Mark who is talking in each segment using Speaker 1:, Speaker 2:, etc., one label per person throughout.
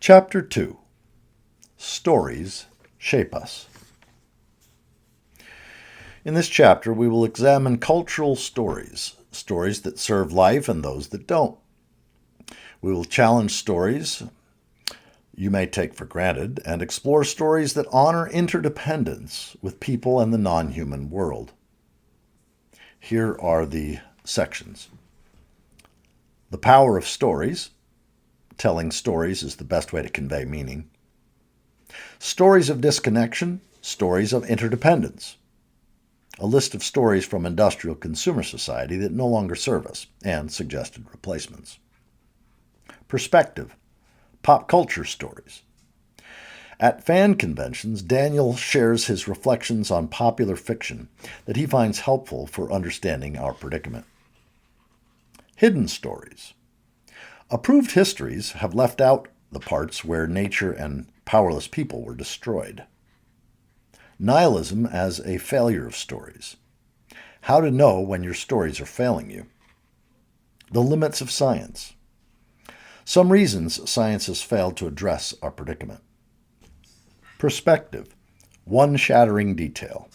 Speaker 1: Chapter 2. Stories Shape Us. In this chapter, we will examine cultural stories, stories that serve life and those that don't. We will challenge stories you may take for granted and explore stories that honor interdependence with people and the non-human world. Here are the sections. The power of stories. Telling stories is the best way to convey meaning. Stories of disconnection, stories of interdependence. A list of stories from industrial consumer society that no longer serve us, and suggested replacements. Perspective, pop culture stories. At fan conventions, Daniel shares his reflections on popular fiction that he finds helpful for understanding our predicament. Hidden stories. Approved histories have left out the parts where nature and powerless people were destroyed. Nihilism as a failure of stories. How to know when your stories are failing you. The limits of science. Some reasons science has failed to address our predicament. Perspective. One shattering detail.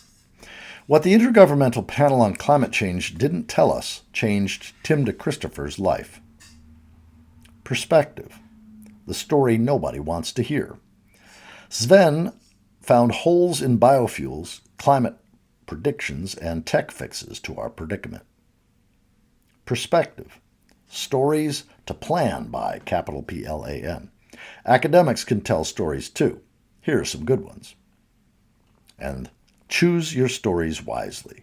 Speaker 1: What the Intergovernmental Panel on Climate Change didn't tell us changed Tim DeChristopher's life. Perspective. The story nobody wants to hear. Sven found holes in biofuels, climate predictions, and tech fixes to our predicament. Perspective. Stories to plan by, capital P-L-A-N. Academics can tell stories too. Here are some good ones. And choose your stories wisely.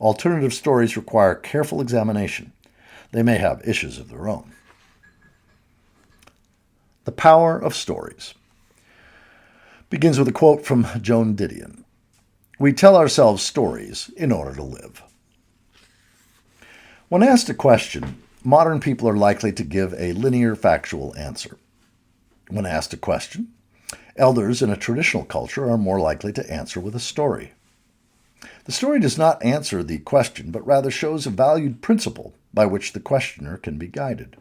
Speaker 1: Alternative stories require careful examination. They may have issues of their own. The power of stories. Begins with a quote from Joan Didion. We tell ourselves stories in order to live. When asked a question, modern people are likely to give a linear, factual answer. When asked a question, elders in a traditional culture are more likely to answer with a story. The story does not answer the question, but rather shows a valued principle by which the questioner can be guided.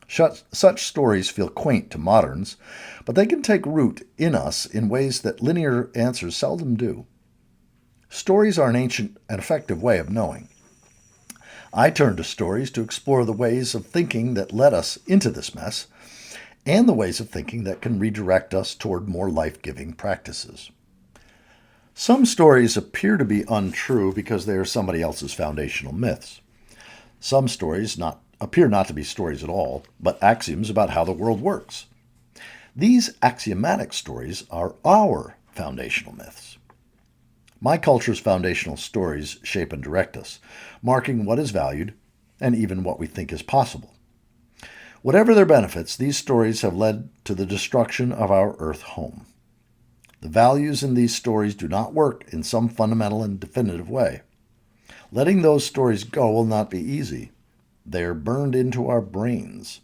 Speaker 1: Such stories feel quaint to moderns, but they can take root in us in ways that linear answers seldom do. Stories are an ancient and effective way of knowing. I turn to stories to explore the ways of thinking that led us into this mess, and the ways of thinking that can redirect us toward more life-giving practices. Some stories appear to be untrue because they are somebody else's foundational myths. Some stories appear not to be stories at all, but axioms about how the world works. These axiomatic stories are our foundational myths. My culture's foundational stories shape and direct us, marking what is valued and even what we think is possible. Whatever their benefits, these stories have led to the destruction of our Earth home. The values in these stories do not work in some fundamental and definitive way. Letting those stories go will not be easy. They are burned into our brains,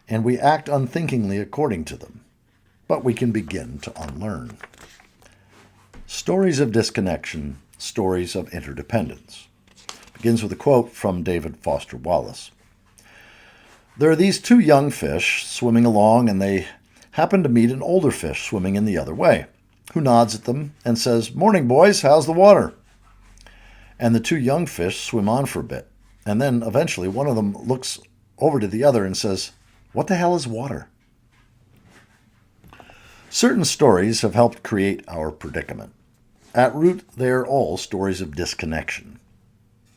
Speaker 1: and we act unthinkingly according to them. But we can begin to unlearn. Stories of disconnection, stories of interdependence. Begins with a quote from David Foster Wallace. There are these two young fish swimming along, and they happen to meet an older fish swimming in the other way, who nods at them and says, "Morning, boys, how's the water?" And the two young fish swim on for a bit. And then, eventually, one of them looks over to the other and says, "What the hell is water?" Certain stories have helped create our predicament. At root, they are all stories of disconnection.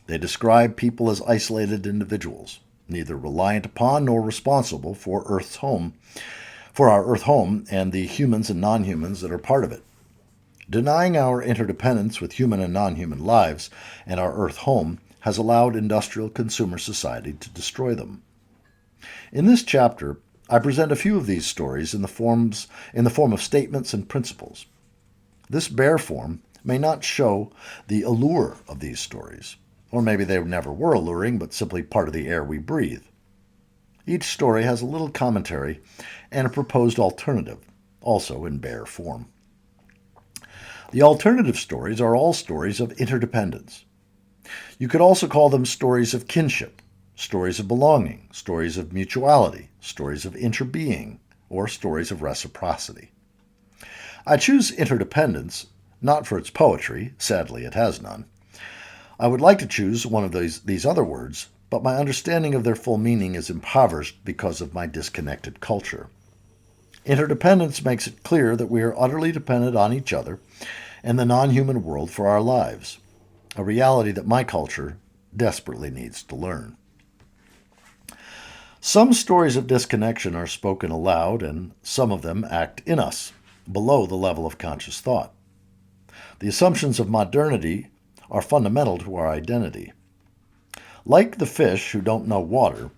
Speaker 1: They describe people as isolated individuals, neither reliant upon nor responsible for our Earth home and the humans and non-humans that are part of it. Denying our interdependence with human and non-human lives and our Earth home has allowed industrial consumer society to destroy them. In this chapter, I present a few of these stories in the form of statements and principles. This bare form may not show the allure of these stories, or maybe they never were alluring, but simply part of the air we breathe. Each story has a little commentary and a proposed alternative, also in bare form. The alternative stories are all stories of interdependence. You could also call them stories of kinship, stories of belonging, stories of mutuality, stories of interbeing, or stories of reciprocity. I choose interdependence not for its poetry, sadly it has none. I would like to choose one of these other words, but my understanding of their full meaning is impoverished because of my disconnected culture. Interdependence makes it clear that we are utterly dependent on each other and the non-human world for our lives, a reality that my culture desperately needs to learn. Some stories of disconnection are spoken aloud, and some of them act in us, below the level of conscious thought. The assumptions of modernity are fundamental to our identity. Like the fish who don't know water,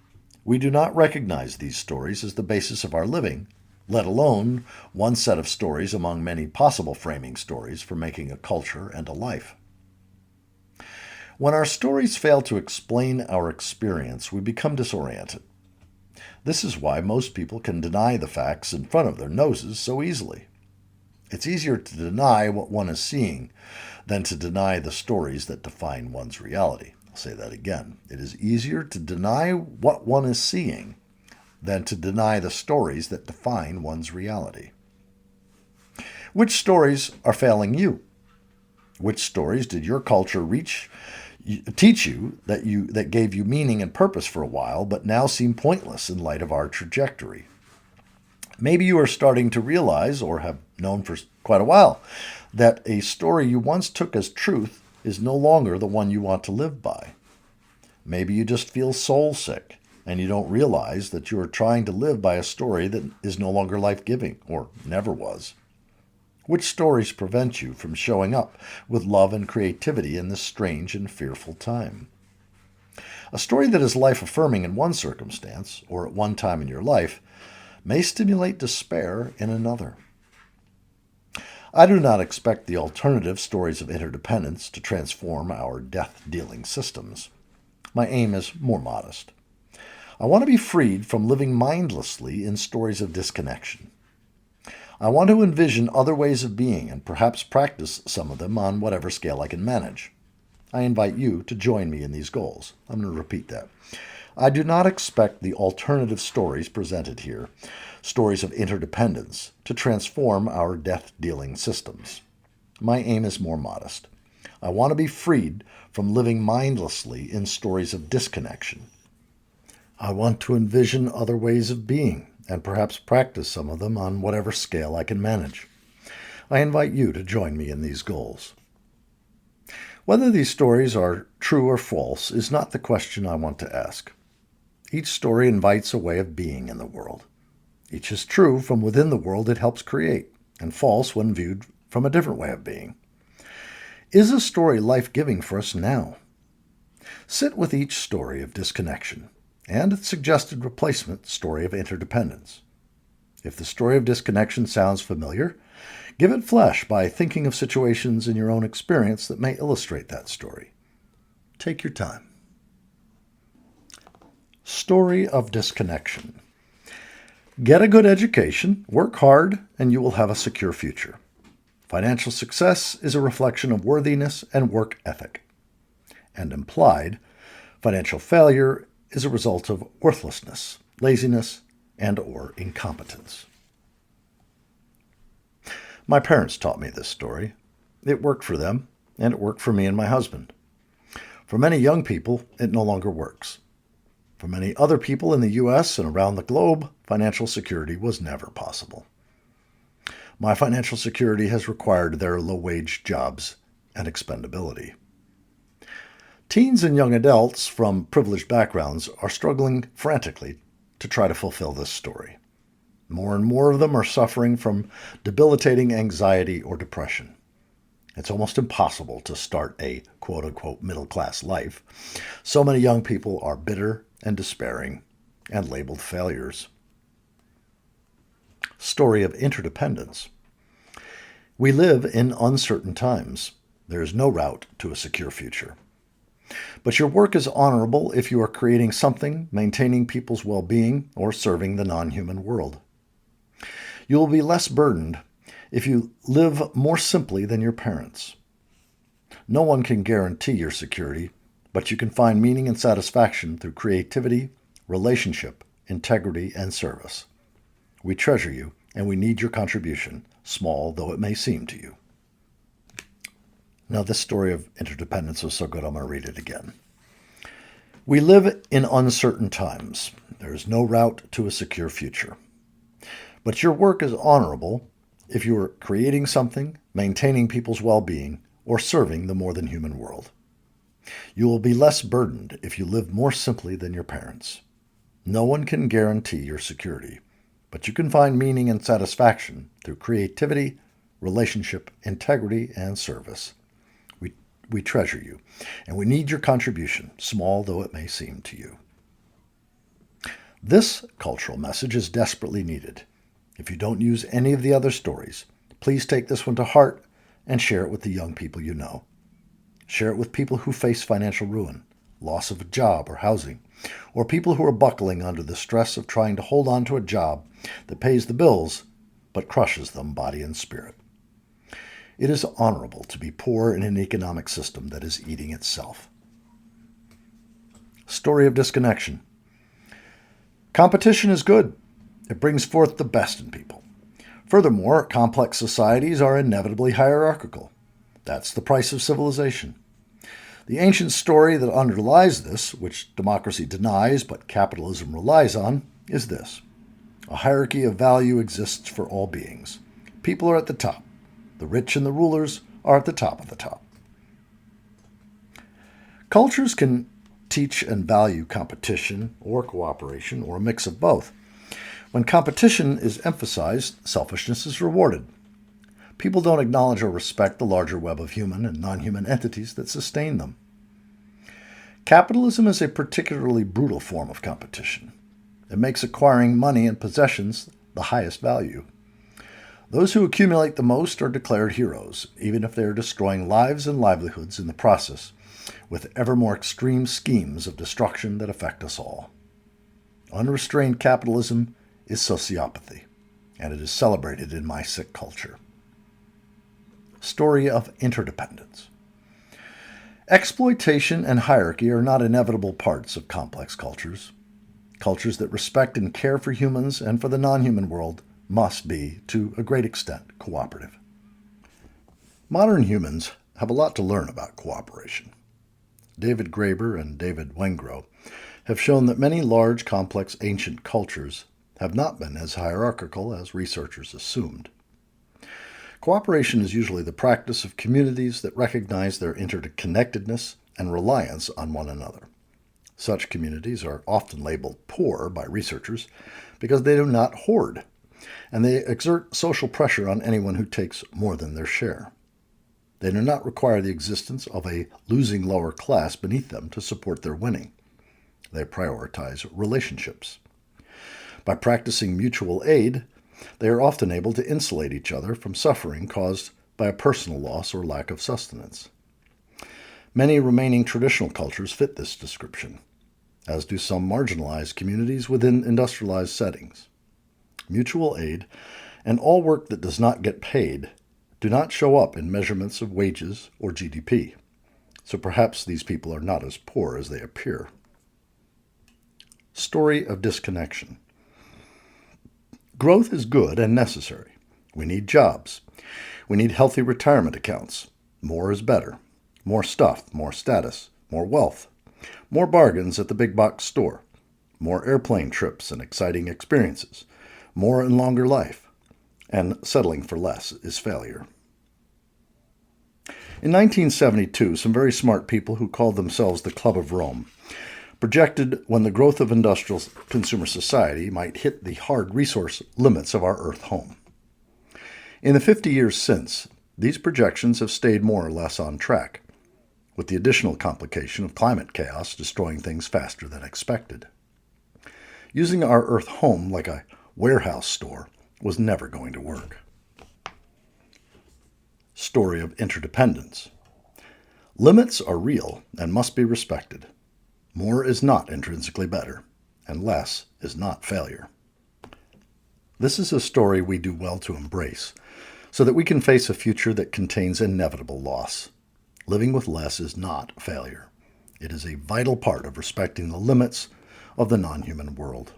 Speaker 1: we do not recognize these stories as the basis of our living, let alone one set of stories among many possible framing stories for making a culture and a life. When our stories fail to explain our experience, we become disoriented. This is why most people can deny the facts in front of their noses so easily. It's easier to deny what one is seeing than to deny the stories that define one's reality. I'll say that again. It is easier to deny what one is seeing than to deny the stories that define one's reality. Which stories are failing you? Which stories did your culture teach you that gave you meaning and purpose for a while, but now seem pointless in light of our trajectory? Maybe you are starting to realize, or have known for quite a while, that a story you once took as truth is no longer the one you want to live by. Maybe you just feel soul sick, and you don't realize that you are trying to live by a story that is no longer life-giving, or never was. Which stories prevent you from showing up with love and creativity in this strange and fearful time? A story that is life-affirming in one circumstance, or at one time in your life, may stimulate despair in another. I do not expect the alternative stories of interdependence to transform our death-dealing systems. My aim is more modest. I want to be freed from living mindlessly in stories of disconnection. I want to envision other ways of being and perhaps practice some of them on whatever scale I can manage. I invite you to join me in these goals. I'm going to repeat that. I do not expect the alternative stories presented here, stories of interdependence, to transform our death-dealing systems. My aim is more modest. I want to be freed from living mindlessly in stories of disconnection. I want to envision other ways of being and perhaps practice some of them on whatever scale I can manage. I invite you to join me in these goals. Whether these stories are true or false is not the question I want to ask. Each story invites a way of being in the world. Each is true from within the world it helps create, and false when viewed from a different way of being. Is a story life-giving for us now? Sit with each story of disconnection and its suggested replacement story of interdependence. If the story of disconnection sounds familiar, give it flesh by thinking of situations in your own experience that may illustrate that story. Take your time. Story of disconnection. Get a good education, work hard, and you will have a secure future. Financial success is a reflection of worthiness and work ethic. And implied, financial failure is a result of worthlessness, laziness, and/or incompetence. My parents taught me this story. It worked for them, and it worked for me and my husband. For many young people, it no longer works. For many other people in the U.S. and around the globe, financial security was never possible. My financial security has required their low-wage jobs and expendability. Teens and young adults from privileged backgrounds are struggling frantically to try to fulfill this story. More and more of them are suffering from debilitating anxiety or depression. It's almost impossible to start a quote-unquote middle-class life. So many young people are bitter and despairing and labeled failures. Story of interdependence. We live in uncertain times. There is no route to a secure future. But your work is honorable if you are creating something, maintaining people's well-being, or serving the non-human world. You will be less burdened if you live more simply than your parents. No one can guarantee your security, but you can find meaning and satisfaction through creativity, relationship, integrity, and service. We treasure you, and we need your contribution, small though it may seem to you. Now, this story of interdependence was so good, I'm going to read it again. We live in uncertain times. There is no route to a secure future. But your work is honorable if you are creating something, maintaining people's well-being, or serving the more than human world. You will be less burdened if you live more simply than your parents. No one can guarantee your security, but you can find meaning and satisfaction through creativity, relationship, integrity, and service. We treasure you, and we need your contribution, small though it may seem to you. This cultural message is desperately needed. If you don't use any of the other stories, please take this one to heart and share it with the young people you know. Share it with people who face financial ruin, loss of a job or housing, or people who are buckling under the stress of trying to hold on to a job that pays the bills but crushes them body and spirit. It is honorable to be poor in an economic system that is eating itself. Story of disconnection. Competition is good. It brings forth the best in people. Furthermore, complex societies are inevitably hierarchical. That's the price of civilization. The ancient story that underlies this, which democracy denies but capitalism relies on, is this. A hierarchy of value exists for all beings. People are at the top. The rich and the rulers are at the top of the top. Cultures can teach and value competition or cooperation or a mix of both. When competition is emphasized, selfishness is rewarded. People don't acknowledge or respect the larger web of human and non-human entities that sustain them. Capitalism is a particularly brutal form of competition. It makes acquiring money and possessions the highest value. Those who accumulate the most are declared heroes, even if they are destroying lives and livelihoods in the process, with ever more extreme schemes of destruction that affect us all. Unrestrained capitalism is sociopathy, and it is celebrated in my sick culture. Story of interdependence. Exploitation and hierarchy are not inevitable parts of complex cultures. Cultures that respect and care for humans and for the non-human world must be, to a great extent, cooperative. Modern humans have a lot to learn about cooperation. David Graeber and David Wengrow have shown that many large, complex, ancient cultures have not been as hierarchical as researchers assumed. Cooperation is usually the practice of communities that recognize their interconnectedness and reliance on one another. Such communities are often labeled poor by researchers because they do not hoard, and they exert social pressure on anyone who takes more than their share. They do not require the existence of a losing lower class beneath them to support their winning. They prioritize relationships. By practicing mutual aid, they are often able to insulate each other from suffering caused by a personal loss or lack of sustenance. Many remaining traditional cultures fit this description, as do some marginalized communities within industrialized settings. Mutual aid and all work that does not get paid do not show up in measurements of wages or GDP, so perhaps these people are not as poor as they appear. Story of disconnection. Growth is good and necessary. We need jobs. We need healthy retirement accounts. More is better. More stuff, more status, more wealth, more bargains at the big box store, more airplane trips and exciting experiences, more and longer life, and settling for less is failure. In 1972, some very smart people who called themselves the Club of Rome projected when the growth of industrial consumer society might hit the hard resource limits of our Earth home. In the 50 years since, these projections have stayed more or less on track, with the additional complication of climate chaos destroying things faster than expected. Using our Earth home like a warehouse store was never going to work. Story of interdependence. Limits are real and must be respected. More is not intrinsically better, and less is not failure. This is a story we do well to embrace, so that we can face a future that contains inevitable loss. Living with less is not failure. It is a vital part of respecting the limits of the non-human world.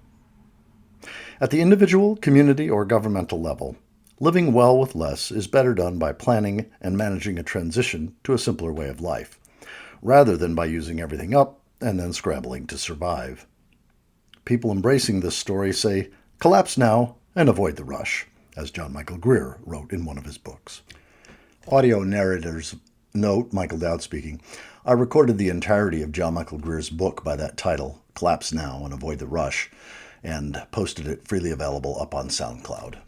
Speaker 1: At the individual, community, or governmental level, living well with less is better done by planning and managing a transition to a simpler way of life, rather than by using everything up and then scrambling to survive. People embracing this story say, collapse now and avoid the rush, as John Michael Greer wrote in one of his books. Audio narrator's note, Michael Dowd speaking. I recorded the entirety of John Michael Greer's book by that title, Collapse Now and Avoid the Rush, and posted it freely available up on SoundCloud.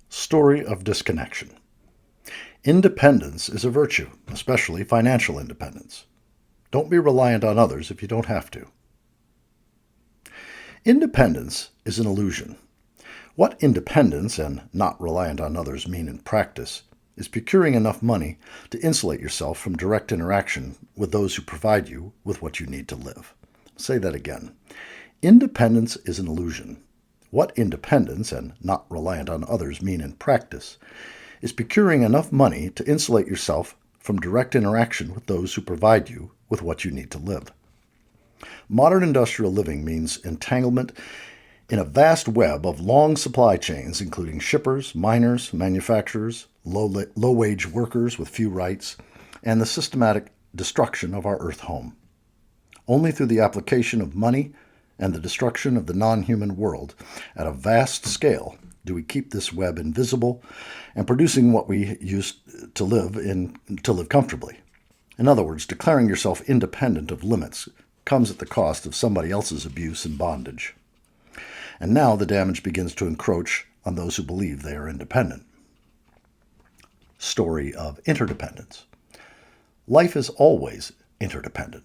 Speaker 1: Story of disconnection. Independence is a virtue, especially financial independence. Don't be reliant on others if you don't have to. Independence is an illusion. What independence and not reliant on others mean in practice is procuring enough money to insulate yourself from direct interaction with those who provide you with what you need to live. I'll say that again. Independence is an illusion. What independence and not reliant on others mean in practice is procuring enough money to insulate yourself from direct interaction with those who provide you with what you need to live. Modern industrial living means entanglement in a vast web of long supply chains, including shippers, miners, manufacturers, low-wage workers with few rights, and the systematic destruction of our Earth home. Only through the application of money and the destruction of the non-human world at a vast scale do we keep this web invisible and producing what we use to live comfortably. In other words, declaring yourself independent of limits comes at the cost of somebody else's abuse and bondage. And now the damage begins to encroach on those who believe they are independent. Story of interdependence. Life is always interdependent.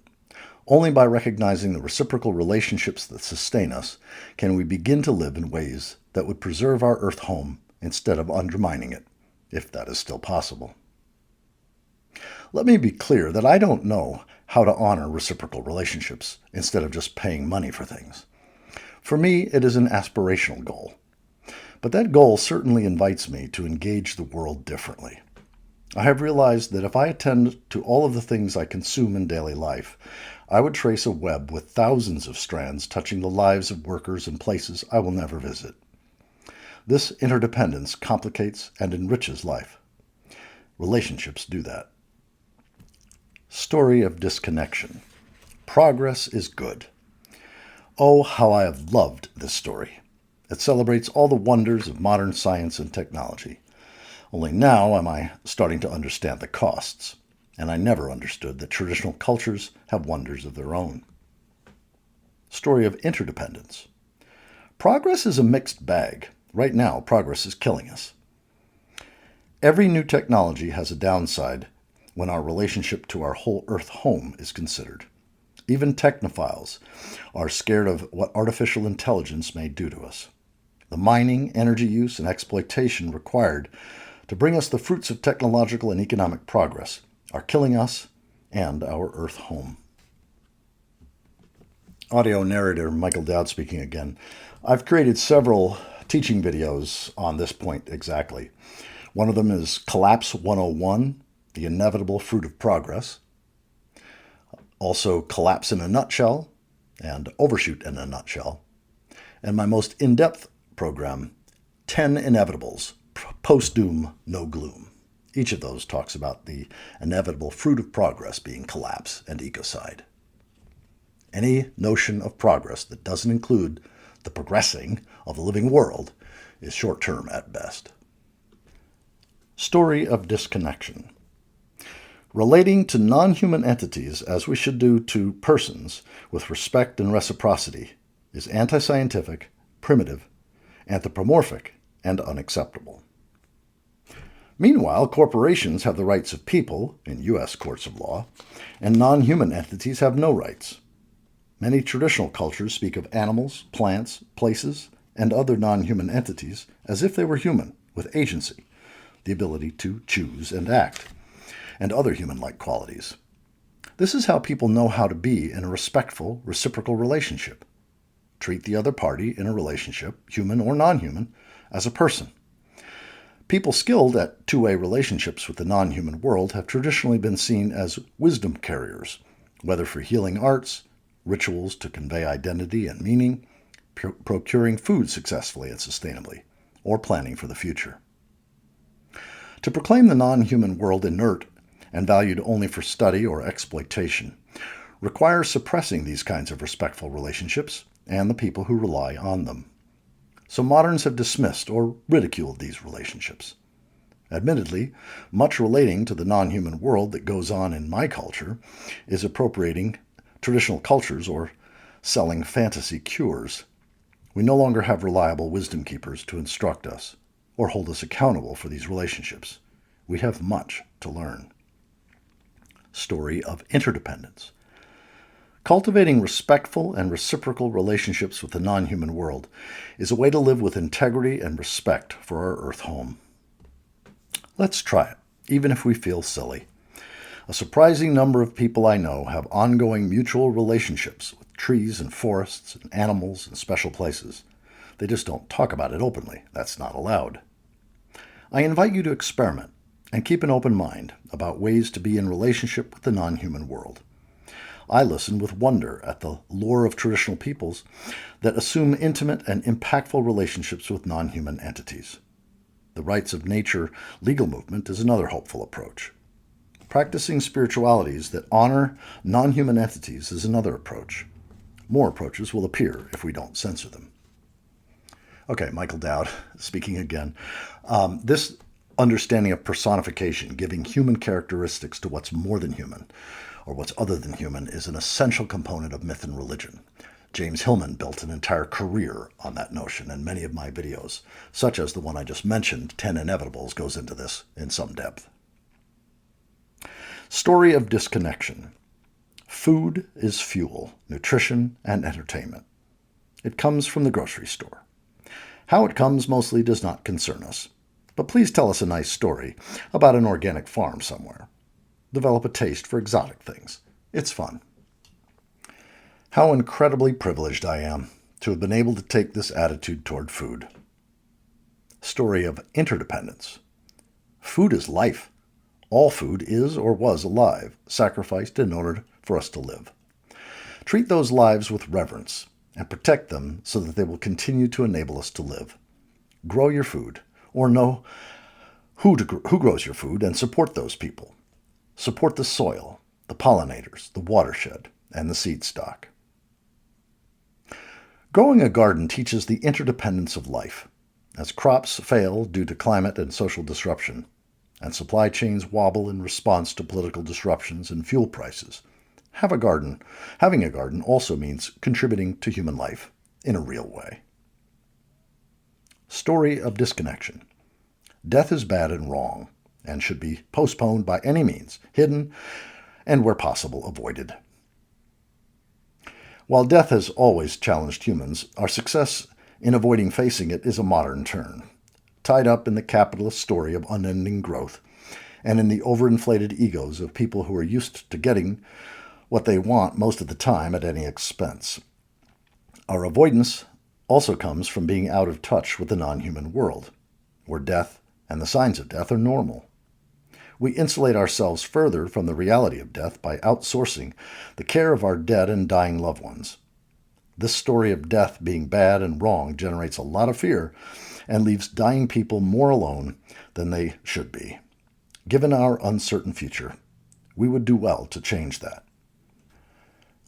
Speaker 1: Only by recognizing the reciprocal relationships that sustain us can we begin to live in ways that would preserve our Earth home instead of undermining it, if that is still possible. Let me be clear that I don't know how to honor reciprocal relationships instead of just paying money for things. For me, it is an aspirational goal. But that goal certainly invites me to engage the world differently. I have realized that if I attend to all of the things I consume in daily life, I would trace a web with thousands of strands touching the lives of workers and places I will never visit. This interdependence complicates and enriches life. Relationships do that. Story of disconnection. Progress is good. Oh, how I have loved this story. It celebrates all the wonders of modern science and technology. Only now am I starting to understand the costs, and I never understood that traditional cultures have wonders of their own. Story of interdependence. Progress is a mixed bag. Right now, progress is killing us. Every new technology has a downside when our relationship to our whole Earth home is considered. Even technophiles are scared of what artificial intelligence may do to us. The mining, energy use, and exploitation required to bring us the fruits of technological and economic progress are killing us and our Earth home. Audio narrator Michael Dowd speaking again. I've created several teaching videos on this point exactly. One of them is Collapse 101, The Inevitable Fruit of Progress. Also, Collapse in a Nutshell and Overshoot in a Nutshell. And my most in-depth program, 10 Inevitables, Post-Doom, No Gloom. Each of those talks about the inevitable fruit of progress being collapse and ecocide. Any notion of progress that doesn't include the progressing of the living world is short-term at best. Story of disconnection. Relating to non-human entities as we should do to persons with respect and reciprocity is anti-scientific, primitive, anthropomorphic, and unacceptable. Meanwhile, corporations have the rights of people in U.S. courts of law, and non-human entities have no rights. Many traditional cultures speak of animals, plants, places, and other non-human entities as if they were human, with agency, the ability to choose and act, and other human-like qualities. This is how people know how to be in a respectful, reciprocal relationship. Treat the other party in a relationship, human or non-human, as a person. People skilled at two-way relationships with the non-human world have traditionally been seen as wisdom carriers, whether for healing arts, rituals to convey identity and meaning, procuring food successfully and sustainably, or planning for the future. To proclaim the non-human world inert and valued only for study or exploitation requires suppressing these kinds of respectful relationships and the people who rely on them. So moderns have dismissed or ridiculed these relationships. Admittedly, much relating to the non-human world that goes on in my culture is appropriating traditional cultures or selling fantasy cures. We no longer have reliable wisdom keepers to instruct us or hold us accountable for these relationships. We have much to learn. Story of interdependence. Cultivating respectful and reciprocal relationships with the non-human world is a way to live with integrity and respect for our Earth home. Let's try it, even if we feel silly. A surprising number of people I know have ongoing mutual relationships with trees and forests and animals and special places. They just don't talk about it openly. That's not allowed. I invite you to experiment and keep an open mind about ways to be in relationship with the non-human world. I listen with wonder at the lore of traditional peoples that assume intimate and impactful relationships with non-human entities. The rights of nature legal movement is another hopeful approach. Practicing spiritualities that honor non-human entities is another approach. More approaches will appear if we don't censor them. Okay, Michael Dowd, speaking again. This understanding of personification, giving human characteristics to what's more than human, or what's other than human, is an essential component of myth and religion. James Hillman built an entire career on that notion, and many of my videos, such as the one I just mentioned, 10 Inevitables, goes into this in some depth. Story of disconnection. Food is fuel, nutrition, and entertainment. It comes from the grocery store. How it comes mostly does not concern us, but please tell us a nice story about an organic farm somewhere. Develop a taste for exotic things. It's fun. How incredibly privileged I am to have been able to take this attitude toward food. Story of interdependence. Food is life. All food is or was alive, sacrificed in order for us to live. Treat those lives with reverence and protect them so that they will continue to enable us to live. Grow your food, or know who grows your food, and support those people. Support the soil, the pollinators, the watershed, and the seed stock. Growing a garden teaches the interdependence of life. As crops fail due to climate and social disruption, and supply chains wobble in response to political disruptions and fuel prices, having a garden also means contributing to human life in a real way. Story of disconnection. Death is bad and wrong, and should be postponed by any means, hidden, and where possible, avoided. While death has always challenged humans, our success in avoiding facing it is a modern turn, tied up in the capitalist story of unending growth, and in the overinflated egos of people who are used to getting what they want most of the time at any expense. Our avoidance also comes from being out of touch with the non-human world, where death and the signs of death are normal. We insulate ourselves further from the reality of death by outsourcing the care of our dead and dying loved ones. This story of death being bad and wrong generates a lot of fear and leaves dying people more alone than they should be. Given our uncertain future, we would do well to change that.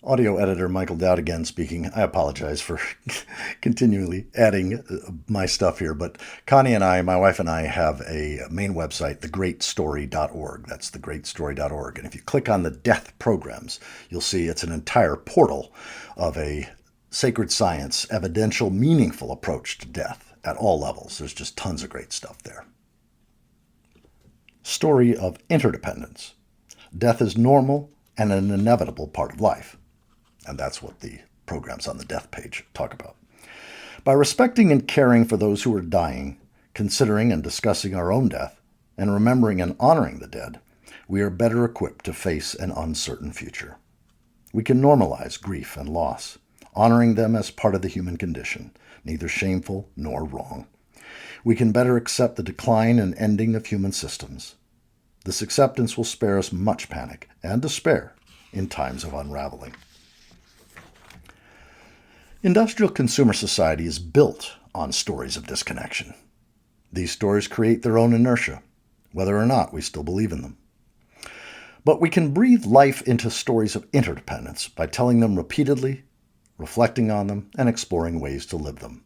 Speaker 1: Audio editor Michael Dowd again speaking. I apologize for continually adding my stuff here, but Connie and I, my wife and I, have a main website, thegreatstory.org. That's thegreatstory.org. And if you click on the death programs, you'll see it's an entire portal of a sacred science, evidential, meaningful approach to death at all levels. There's just tons of great stuff there. Story of interdependence. Death is normal and an inevitable part of life. And that's what the programs on the death page talk about. By respecting and caring for those who are dying, considering and discussing our own death, and remembering and honoring the dead, we are better equipped to face an uncertain future. We can normalize grief and loss, honoring them as part of the human condition, neither shameful nor wrong. We can better accept the decline and ending of human systems. This acceptance will spare us much panic and despair in times of unraveling. Industrial consumer society is built on stories of disconnection. These stories create their own inertia, whether or not we still believe in them. But we can breathe life into stories of interdependence by telling them repeatedly, reflecting on them, and exploring ways to live them.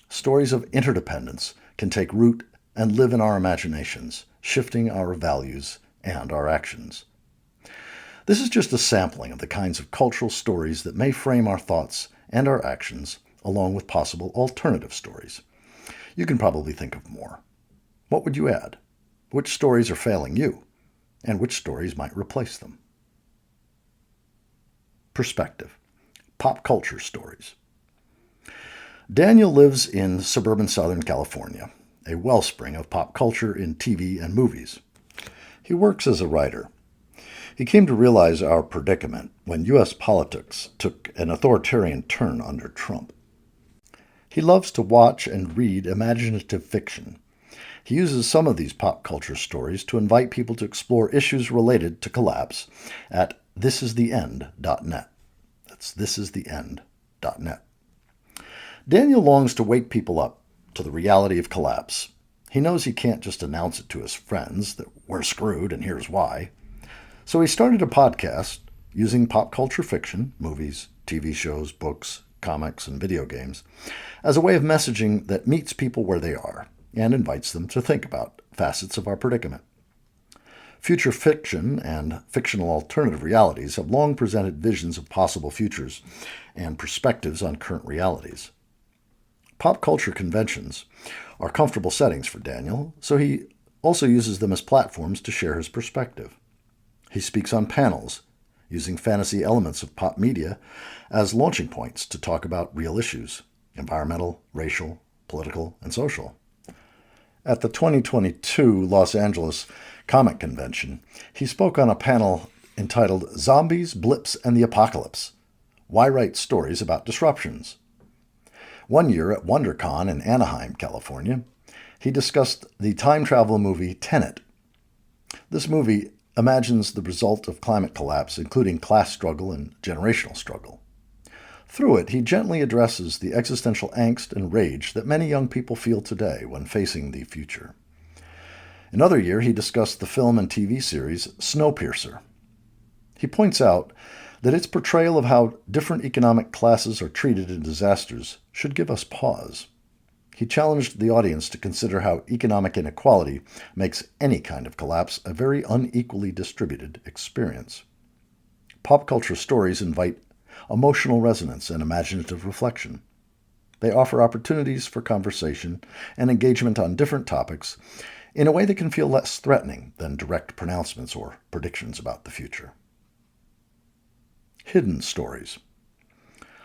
Speaker 1: Stories of interdependence can take root and live in our imaginations, shifting our values and our actions. This is just a sampling of the kinds of cultural stories that may frame our thoughts and our actions, along with possible alternative stories. You can probably think of more. What would you add? Which stories are failing you? And which stories might replace them? Perspective. Pop culture stories. Daniel lives in suburban Southern California, a wellspring of pop culture in TV and movies. He works as a writer. He came to realize our predicament when U.S. politics took an authoritarian turn under Trump. He loves to watch and read imaginative fiction. He uses some of these pop culture stories to invite people to explore issues related to collapse at thisistheend.net. That's thisistheend.net. Daniel longs to wake people up to the reality of collapse. He knows he can't just announce it to his friends that we're screwed and here's why. So he started a podcast using pop culture fiction, movies, TV shows, books, comics, and video games, as a way of messaging that meets people where they are and invites them to think about facets of our predicament. Future fiction and fictional alternative realities have long presented visions of possible futures and perspectives on current realities. Pop culture conventions are comfortable settings for Daniel, so he also uses them as platforms to share his perspective. He speaks on panels, using fantasy elements of pop media as launching points to talk about real issues, environmental, racial, political, and social. At the 2022 Los Angeles Comic Convention, he spoke on a panel entitled Zombies, Blips, and the Apocalypse: Why Write Stories About Disruptions? One year at WonderCon in Anaheim, California, he discussed the time travel movie Tenet. This movie imagines the result of climate collapse, including class struggle and generational struggle. Through it, he gently addresses the existential angst and rage that many young people feel today when facing the future. Another year, he discussed the film and TV series Snowpiercer. He points out that its portrayal of how different economic classes are treated in disasters should give us pause. He challenged the audience to consider how economic inequality makes any kind of collapse a very unequally distributed experience. Pop culture stories invite emotional resonance and imaginative reflection. They offer opportunities for conversation and engagement on different topics in a way that can feel less threatening than direct pronouncements or predictions about the future. Hidden stories.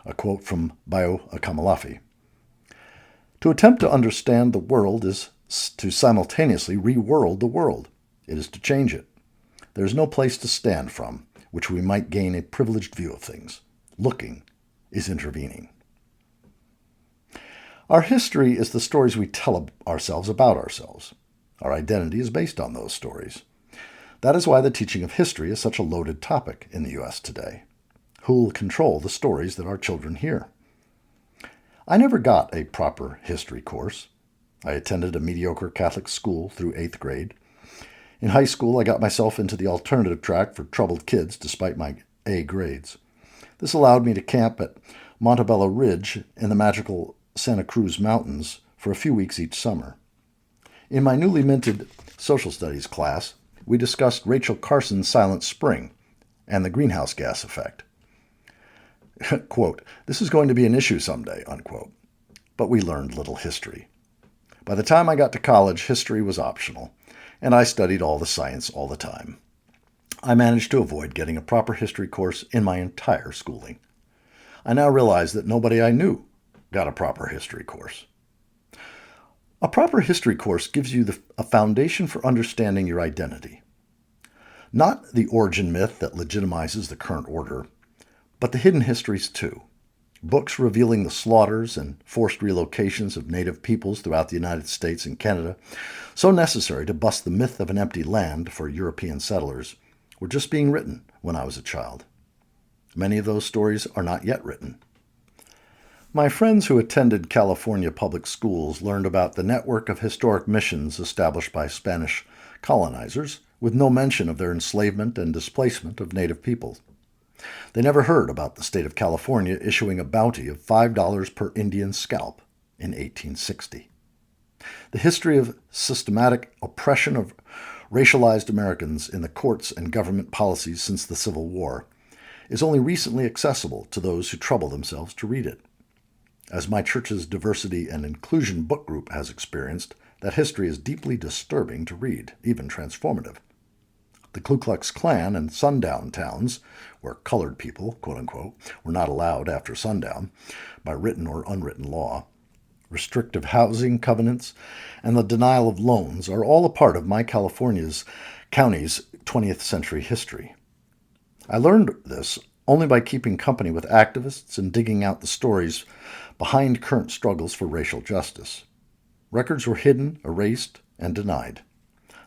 Speaker 1: A quote from Bayo Akamalafi. To attempt to understand the world is to simultaneously re-world the world. It is to change it. There is no place to stand from which we might gain a privileged view of things. Looking is intervening. Our history is the stories we tell ourselves about ourselves. Our identity is based on those stories. That is why the teaching of history is such a loaded topic in the U.S. today. Who will control the stories that our children hear? I never got a proper history course. I attended a mediocre Catholic school through 8th grade. In high school, I got myself into the alternative track for troubled kids despite my A grades. This allowed me to camp at Montebello Ridge in the magical Santa Cruz Mountains for a few weeks each summer. In my newly minted social studies class, we discussed Rachel Carson's Silent Spring and the greenhouse gas effect. Quote, "This is going to be an issue someday," unquote. But we learned little history. By the time I got to college, history was optional, and I studied all the science all the time. I managed to avoid getting a proper history course in my entire schooling. I now realize that nobody I knew got a proper history course. A proper history course gives you a foundation for understanding your identity. Not the origin myth that legitimizes the current order, but the hidden histories too. Books revealing the slaughters and forced relocations of native peoples throughout the United States and Canada, so necessary to bust the myth of an empty land for European settlers, were just being written when I was a child. Many of those stories are not yet written. My friends who attended California public schools learned about the network of historic missions established by Spanish colonizers, with no mention of their enslavement and displacement of native peoples. They never heard about the state of California issuing a bounty of $5 per Indian scalp in 1860. The history of systematic oppression of racialized Americans in the courts and government policies since the Civil War is only recently accessible to those who trouble themselves to read it. As my church's diversity and inclusion book group has experienced, that history is deeply disturbing to read, even transformative. The Ku Klux Klan and sundown towns, where colored people, quote-unquote, were not allowed after sundown by written or unwritten law, restrictive housing covenants, and the denial of loans are all a part of my California's county's 20th century history. I learned this only by keeping company with activists and digging out the stories behind current struggles for racial justice. Records were hidden, erased, and denied.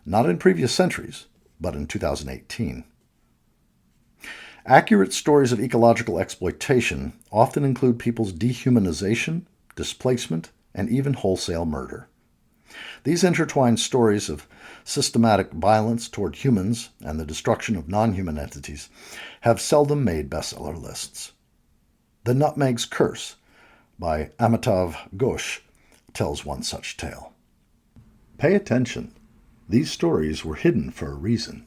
Speaker 1: Not in previous centuries, but in 2018. Accurate stories of ecological exploitation often include people's dehumanization, displacement, and even wholesale murder. These intertwined stories of systematic violence toward humans and the destruction of non-human entities have seldom made bestseller lists. The Nutmeg's Curse by Amitav Ghosh tells one such tale. Pay attention. These stories were hidden for a reason.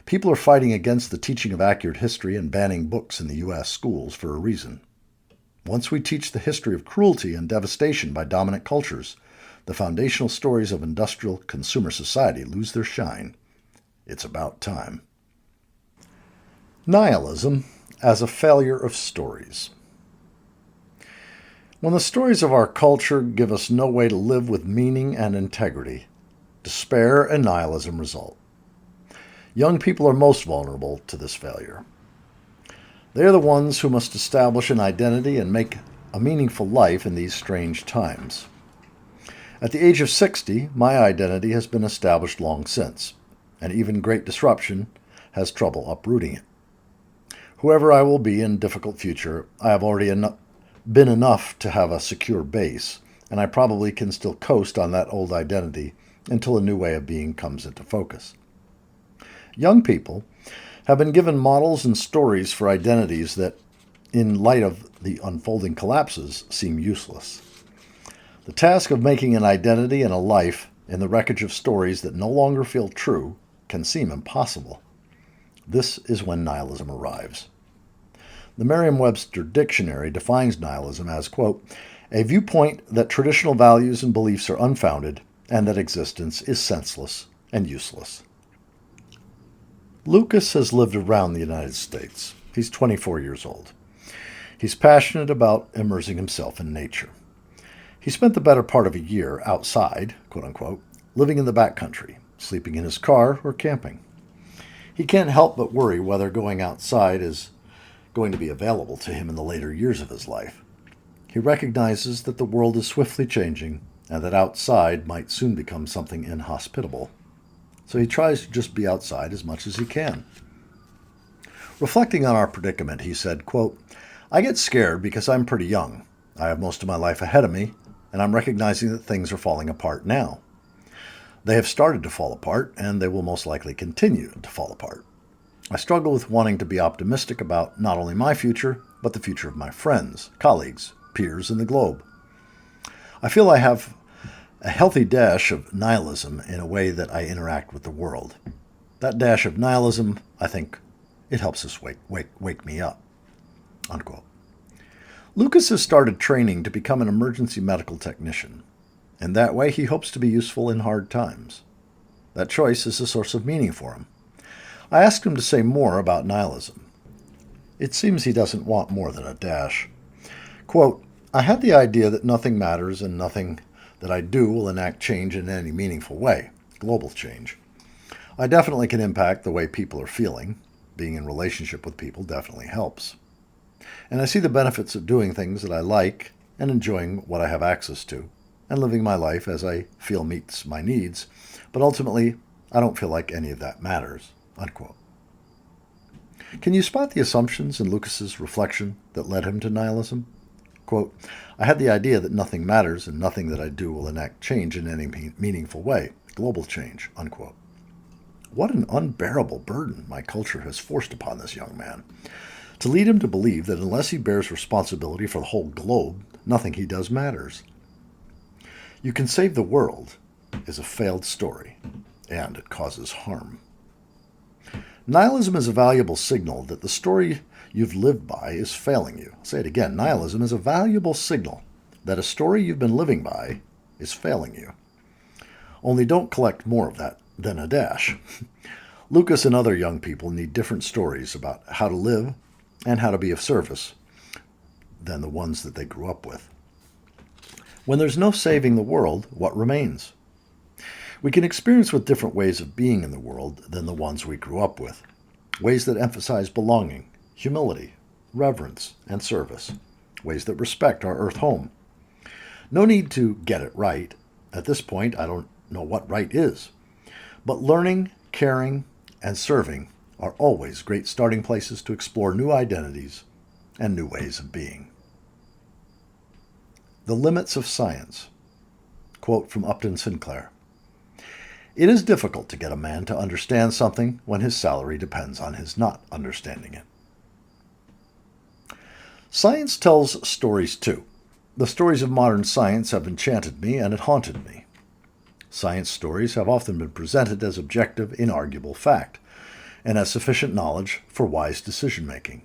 Speaker 1: People are fighting against the teaching of accurate history and banning books in the U.S. schools for a reason. Once we teach the history of cruelty and devastation by dominant cultures, the foundational stories of industrial consumer society lose their shine. It's about time. Nihilism as a failure of stories. When the stories of our culture give us no way to live with meaning and integrity, despair and nihilism result. Young people are most vulnerable to this failure. They are the ones who must establish an identity and make a meaningful life in these strange times. At the age of 60, my identity has been established long since, and even great disruption has trouble uprooting it. Whoever I will be in difficult future, I have already been enough to have a secure base, and I probably can still coast on that old identity until a new way of being comes into focus. Young people have been given models and stories for identities that, in light of the unfolding collapses, seem useless. The task of making an identity and a life in the wreckage of stories that no longer feel true can seem impossible. This is when nihilism arrives. The Merriam-Webster Dictionary defines nihilism as, quote, a viewpoint that traditional values and beliefs are unfounded and that existence is senseless and useless. Lucas has lived around the United States. He's 24 years old. He's passionate about immersing himself in nature. He spent the better part of a year outside, quote-unquote, living in the backcountry, sleeping in his car or camping. He can't help but worry whether going outside is going to be available to him in the later years of his life. He recognizes that the world is swiftly changing and that outside might soon become something inhospitable. So he tries to just be outside as much as he can. Reflecting on our predicament, he said, quote, I get scared because I'm pretty young. I have most of my life ahead of me, and I'm recognizing that things are falling apart now. They have started to fall apart, and they will most likely continue to fall apart. I struggle with wanting to be optimistic about not only my future, but the future of my friends, colleagues, peers in the globe. I feel I have a healthy dash of nihilism in a way that I interact with the world. That dash of nihilism, I think, it helps us wake me up, unquote. Lucas has started training to become an emergency medical technician. In that way, he hopes to be useful in hard times. That choice is a source of meaning for him. I asked him to say more about nihilism. It seems he doesn't want more than a dash. Quote, I had the idea that nothing matters and nothing that I do will enact change in any meaningful way, global change. I definitely can impact the way people are feeling. Being in relationship with people definitely helps. And I see the benefits of doing things that I like and enjoying what I have access to, and living my life as I feel meets my needs, but ultimately, I don't feel like any of that matters, unquote. Can you spot the assumptions in Lucas's reflection that led him to nihilism? Quote, I had the idea that nothing matters and nothing that I do will enact change in any meaningful way, global change, unquote. What an unbearable burden my culture has forced upon this young man, to lead him to believe that unless he bears responsibility for the whole globe, nothing he does matters. You can save the world is a failed story, and it causes harm. Nihilism is a valuable signal that the story you've lived by is failing you. I'll say it again. Nihilism is a valuable signal that a story you've been living by is failing you. Only don't collect more of that than a dash. Lucas and other young people need different stories about how to live and how to be of service than the ones that they grew up with. When there's no saving the world, what remains? We can experience with different ways of being in the world than the ones we grew up with. Ways that emphasize belonging, humility, reverence, and service. Ways that respect our earth home. No need to get it right. At this point, I don't know what right is. But learning, caring, and serving are always great starting places to explore new identities and new ways of being. The limits of science. Quote from Upton Sinclair. It is difficult to get a man to understand something when his salary depends on his not understanding it. Science tells stories too. The stories of modern science have enchanted me and it haunted me. Science stories have often been presented as objective, inarguable fact, and as sufficient knowledge for wise decision-making.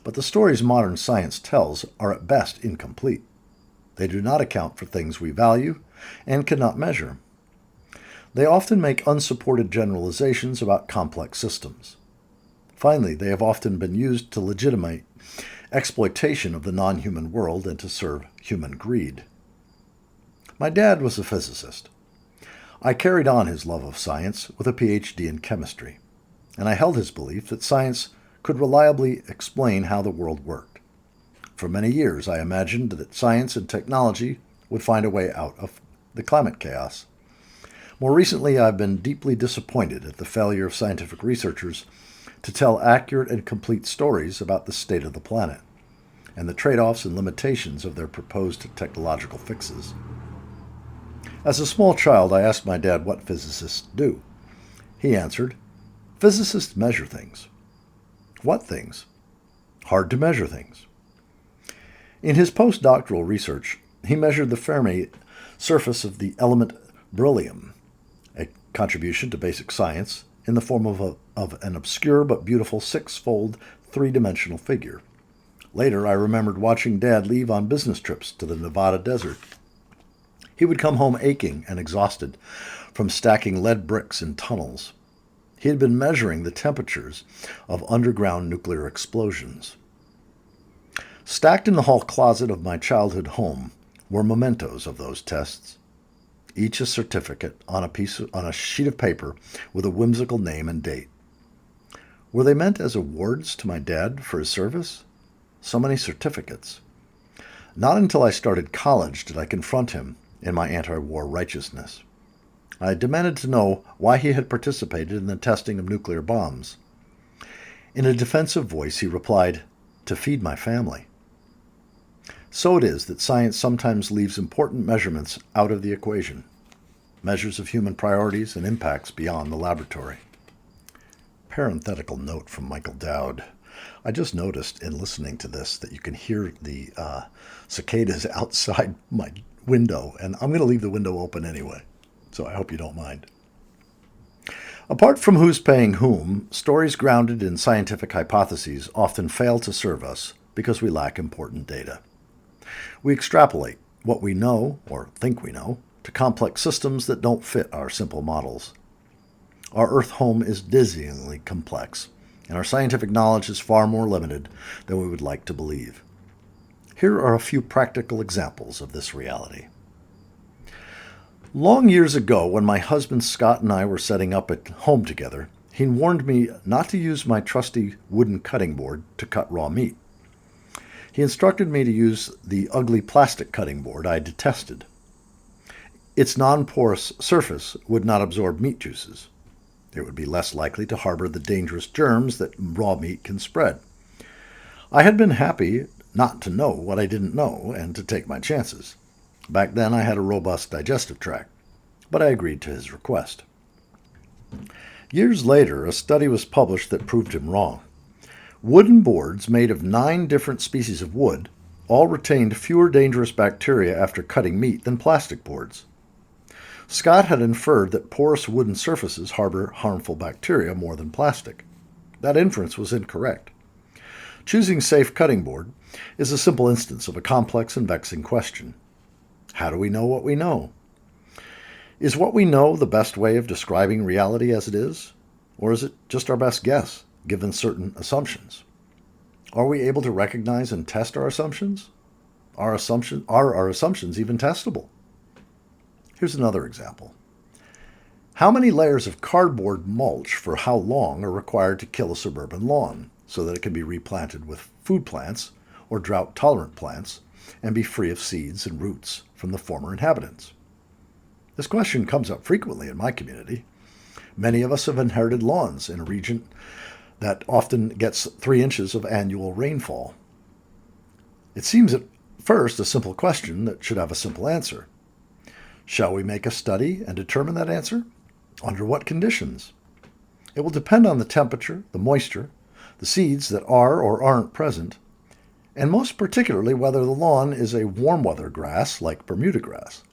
Speaker 1: But the stories modern science tells are at best incomplete. They do not account for things we value and cannot measure. They often make unsupported generalizations about complex systems. Finally, they have often been used to legitimate exploitation of the non-human world and to serve human greed. My dad was a physicist. I carried on his love of science with a PhD in chemistry, and I held his belief that science could reliably explain how the world worked. For many years, I imagined that science and technology would find a way out of the climate chaos. More recently, I've been deeply disappointed at the failure of scientific researchers to tell accurate and complete stories about the state of the planet and the trade-offs and limitations of their proposed technological fixes. As a small child, I asked my dad what physicists do. He answered, physicists measure things. What things? Hard to measure things. In his postdoctoral research, he measured the Fermi surface of the element beryllium, a contribution to basic science in the form of an obscure but beautiful six-fold three-dimensional figure. Later, I remembered watching Dad leave on business trips to the Nevada desert. He would come home aching and exhausted from stacking lead bricks in tunnels. He had been measuring the temperatures of underground nuclear explosions. Stacked in the hall closet of my childhood home were mementos of those tests, each a certificate on a sheet of paper with a whimsical name and date. Were they meant as awards to my dad for his service? So many certificates. Not until I started college did I confront him in my anti-war righteousness. I demanded to know why he had participated in the testing of nuclear bombs. In a defensive voice, he replied, "To feed my family." So it is that science sometimes leaves important measurements out of the equation, measures of human priorities and impacts beyond the laboratory. Parenthetical note from Michael Dowd. I just noticed in listening to this that you can hear the cicadas outside my window, and I'm going to leave the window open anyway, so I hope you don't mind. Apart from who's paying whom, stories grounded in scientific hypotheses often fail to serve us because we lack important data. We extrapolate what we know, or think we know, to complex systems that don't fit our simple models. Our Earth home is dizzyingly complex, and our scientific knowledge is far more limited than we would like to believe. Here are a few practical examples of this reality. Long years ago, when my husband Scott and I were setting up at home together, he warned me not to use my trusty wooden cutting board to cut raw meat. He instructed me to use the ugly plastic cutting board I detested. Its non-porous surface would not absorb meat juices. It would be less likely to harbor the dangerous germs that raw meat can spread. I had been happy not to know what I didn't know and to take my chances. Back then I had a robust digestive tract, but I agreed to his request. Years later, a study was published that proved him wrong. Wooden boards made of 9 different species of wood all retained fewer dangerous bacteria after cutting meat than plastic boards. Scott had inferred that porous wooden surfaces harbor harmful bacteria more than plastic. That inference was incorrect. Choosing safe cutting board is a simple instance of a complex and vexing question. How do we know what we know? Is what we know the best way of describing reality as it is? Or is it just our best guess, given certain assumptions? Are we able to recognize and test our assumptions? Are our assumptions even testable? Here's another example. How many layers of cardboard mulch for how long are required to kill a suburban lawn so that it can be replanted with food plants or drought-tolerant plants and be free of seeds and roots from the former inhabitants? This question comes up frequently in my community. Many of us have inherited lawns in a region that often gets 3 inches of annual rainfall. It seems at first a simple question that should have a simple answer. Shall we make a study and determine that answer? Under what conditions? It will depend on the temperature, the moisture, the seeds that are or aren't present, and most particularly whether the lawn is a warm weather grass like Bermuda grass.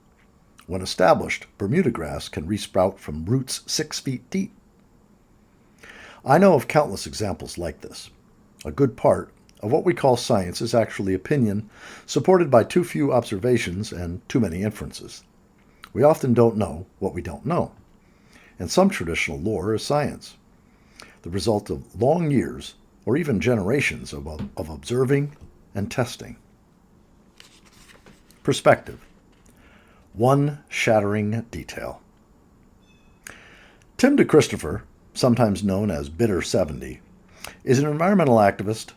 Speaker 1: When established, Bermuda grass can resprout from roots 6 feet deep. I know of countless examples like this. A good part of what we call science is actually opinion, supported by too few observations and too many inferences. We often don't know what we don't know. And some traditional lore is science, the result of long years or even generations of observing and testing. Perspective. One shattering detail. Tim DeChristopher, sometimes known as Bitter 70, is an environmental activist,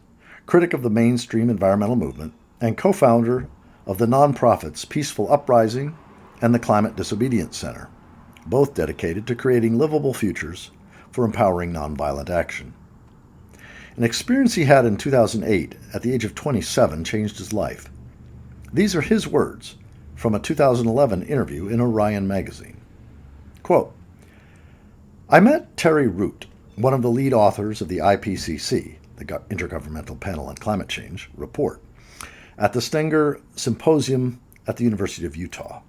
Speaker 1: critic of the mainstream environmental movement, and co-founder of the nonprofits Peaceful Uprising and the Climate Disobedience Center, both dedicated to creating livable futures for empowering nonviolent action. An experience he had in 2008 at the age of 27 changed his life. These are his words from a 2011 interview in Orion magazine. Quote, I met Terry Root, one of the lead authors of the IPCC, the Intergovernmental Panel on Climate Change, report, at the Stenger Symposium at the University of Utah.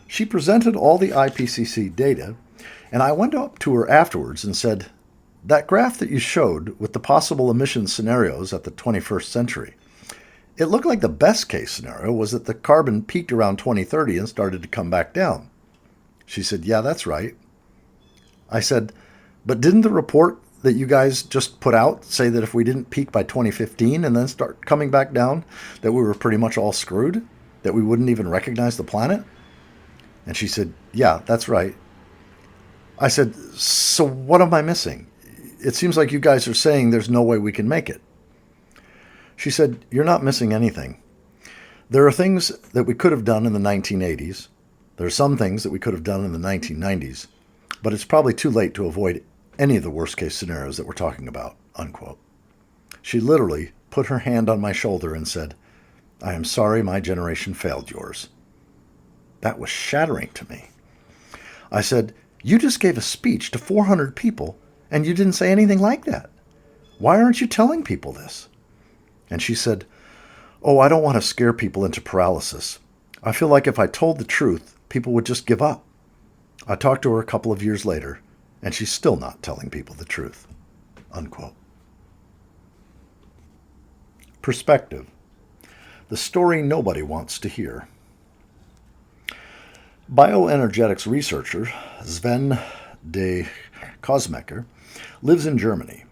Speaker 1: She presented all the IPCC data, and I went up to her afterwards and said, that graph that you showed with the possible emission scenarios at the 21st century, it looked like the best case scenario was that the carbon peaked around 2030 and started to come back down. She said, yeah, that's right. I said, but didn't the report that you guys just put out say that if we didn't peak by 2015 and then start coming back down, that we were pretty much all screwed, that we wouldn't even recognize the planet? And she said, yeah, that's right. I said, so what am I missing? It seems like you guys are saying there's no way we can make it. She said, you're not missing anything. There are things that we could have done in the 1980s. There are some things that we could have done in the 1990s, but it's probably too late to avoid any of the worst-case scenarios that we're talking about, unquote. She literally put her hand on my shoulder and said, I am sorry my generation failed yours. That was shattering to me. I said, you just gave a speech to 400 people, and you didn't say anything like that. Why aren't you telling people this? And she said, oh, I don't want to scare people into paralysis. I feel like if I told the truth, people would just give up. I talked to her a couple of years later, and she's still not telling people the truth, unquote. Perspective. The story nobody wants to hear. Bioenergetics researcher Sven de Kosmecker lives in Germany.